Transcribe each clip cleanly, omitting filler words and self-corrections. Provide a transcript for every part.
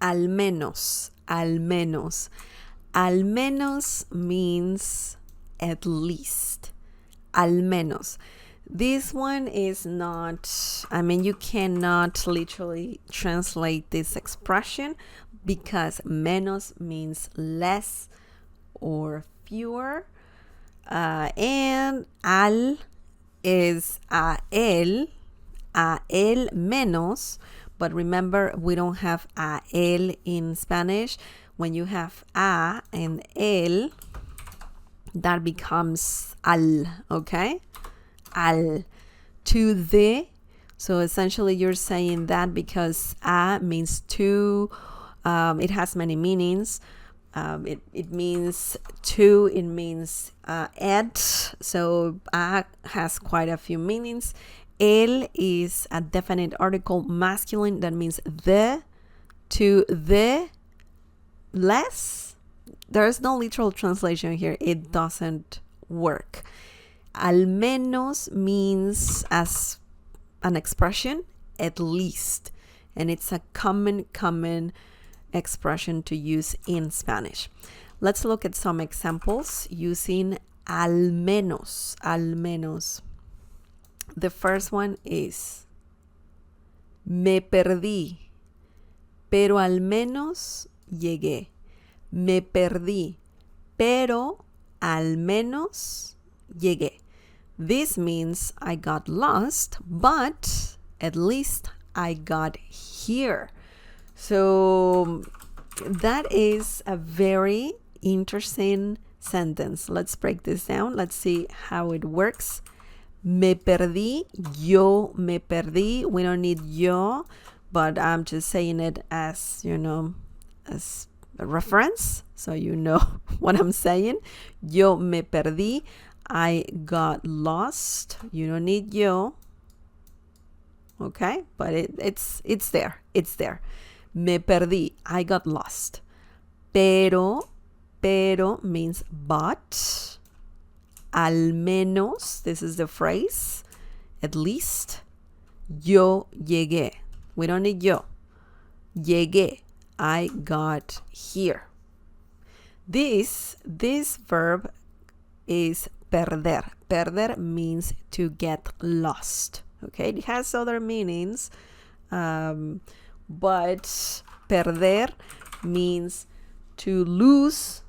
al menos, al menos. Al menos means at least. Al menos. This one is not, you cannot literally translate this expression because menos means less or fewer. And al is a él menos, but remember we don't have a él in Spanish. When you have a and él, that becomes al, okay? Al. To the. So essentially you're saying that because a means to. It has many meanings. It means to, it means at. So a has quite a few meanings. El is a definite article masculine that means the, to the, less. There's no literal translation here. It doesn't work. Al menos means, as an expression, at least. And it's a common expression to use in Spanish. Let's look at some examples using al menos. Al menos. The first one is me perdí, pero al menos llegué. Me perdí, pero al menos llegué. This means I got lost, but at least I got here. So that is a very interesting sentence. Let's break this down. Let's see how it works. Me perdí, yo me perdí. We don't need yo, but I'm just saying it as, as a reference, so you know what I'm saying. Yo me perdí. I got lost. You don't need yo. Okay, but it's there. It's there. Me perdí. I got lost. Pero means but. Al menos, this is the phrase. At least. Yo llegué. We don't need yo. Llegué. I got here. This verb is perder. Perder means to get lost. Okay, it has other meanings, but perder means to lose,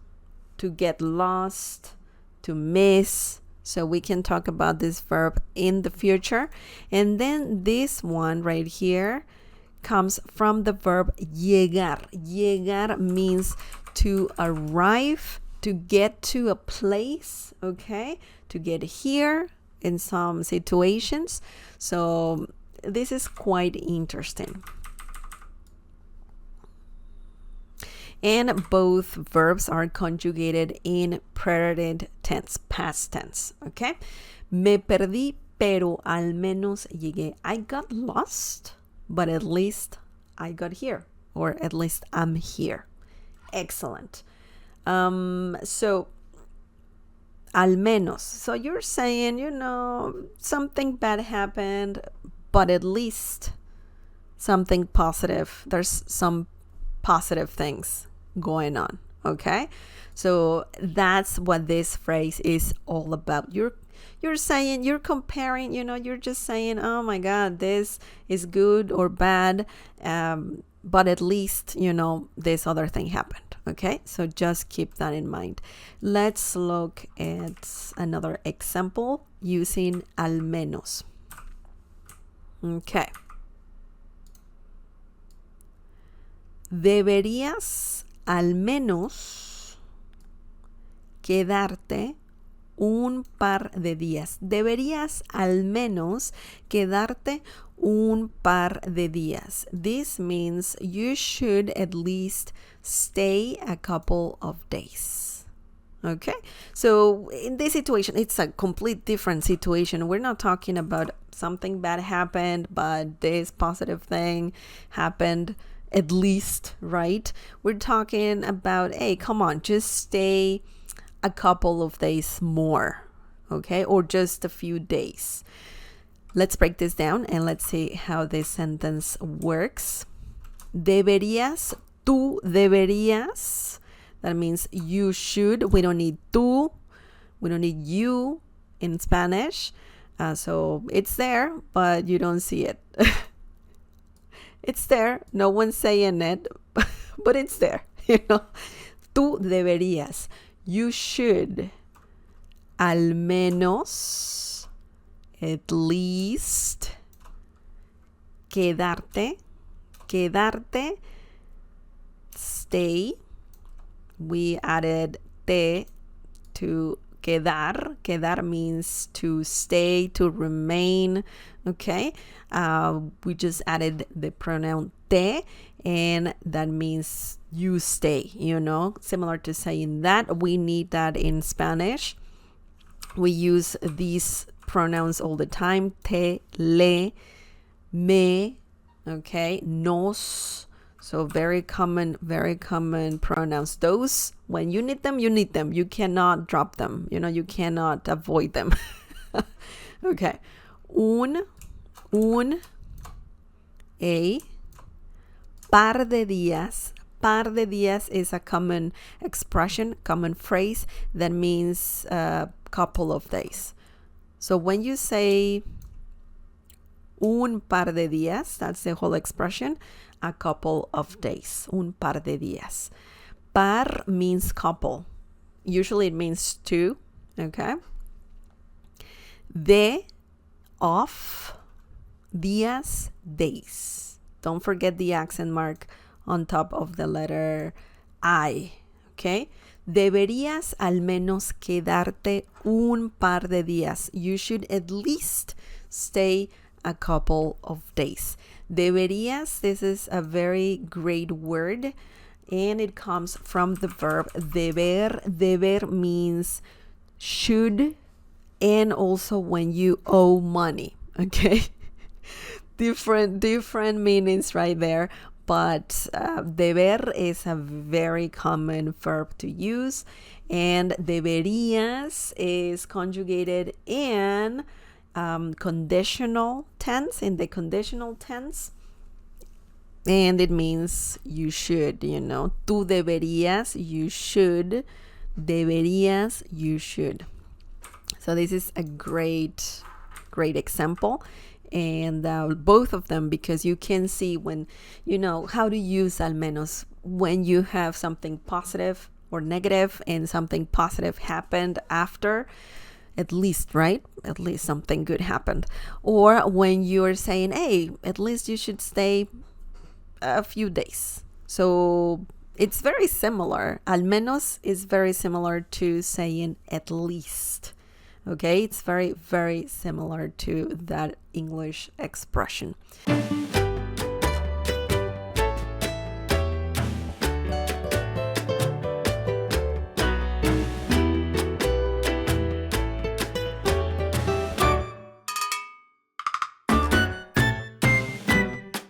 to get lost, to miss. So we can talk about this verb in the future. And then this one right here comes from the verb llegar. Llegar means to arrive, to get to a place, okay? To get here in some situations. So this is quite interesting. And both verbs are conjugated in preterite tense, past tense, okay? Me perdí, pero al menos llegué. I got lost, but at least I got here, or at least I'm here. Excellent. So, al menos. So you're saying, something bad happened, but at least something positive. There's some positive things going on, okay? So that's what this phrase is all about. You're saying, you're comparing, you're just saying, oh my God, this is good or bad, but at least, this other thing happened, okay? So just keep that in mind. Let's look at another example using al menos. Okay. Deberías al menos quedarte un par de días. Deberías al menos quedarte un par de días. This means you should at least stay a couple of days. Okay? So in this situation, it's a complete different situation. We're not talking about something bad happened, but this positive thing happened at least, right? We're talking about, hey, come on, just stay a couple of days more, okay? Or just a few days. Let's break this down and let's see how this sentence works. Deberías Tú deberías. That means you should. We don't need tú. We don't need you in Spanish. So it's there, but you don't see it. It's there. No one's saying it, but it's there. You know, tú deberías. You should. Al menos. At least. Quedarte. Quedarte. Stay. We added te to quedar. Quedar means to stay, to remain. Okay. We just added the pronoun te, and that means you stay, you know, similar to saying that. We need that in Spanish. We use these pronouns all the time. Te, le, me, okay, nos. So very common pronouns. Those, when you need them, you need them. You cannot drop them. You know, you cannot avoid them. Okay. Un, a, par de días. Par de días is a common expression, common phrase that means a couple of days. So when you say un par de días, that's the whole expression, a couple of days. Un par de días. Par means couple. Usually it means two, okay? De, of, días, days. Don't forget the accent mark on top of the letter I, okay? Deberías al menos quedarte un par de días. You should at least stay a couple of days. Deberías, this is a very great word, and it comes from the verb deber. Deber means should, and also when you owe money, okay? different meanings right there, but deber is a very common verb to use, and deberías is conjugated in conditional tense, in the conditional tense, and it means you should, you know. Tú deberías, you should. Deberías, you should. So this is a great example, and both of them, because you can see when you know how to use al menos when you have something positive or negative and something positive happened after. At least, right? At least something good happened. Or when you're saying, hey, at least you should stay a few days. So it's very similar. Al menos is very similar to saying at least. Okay, it's very, very similar to that English expression.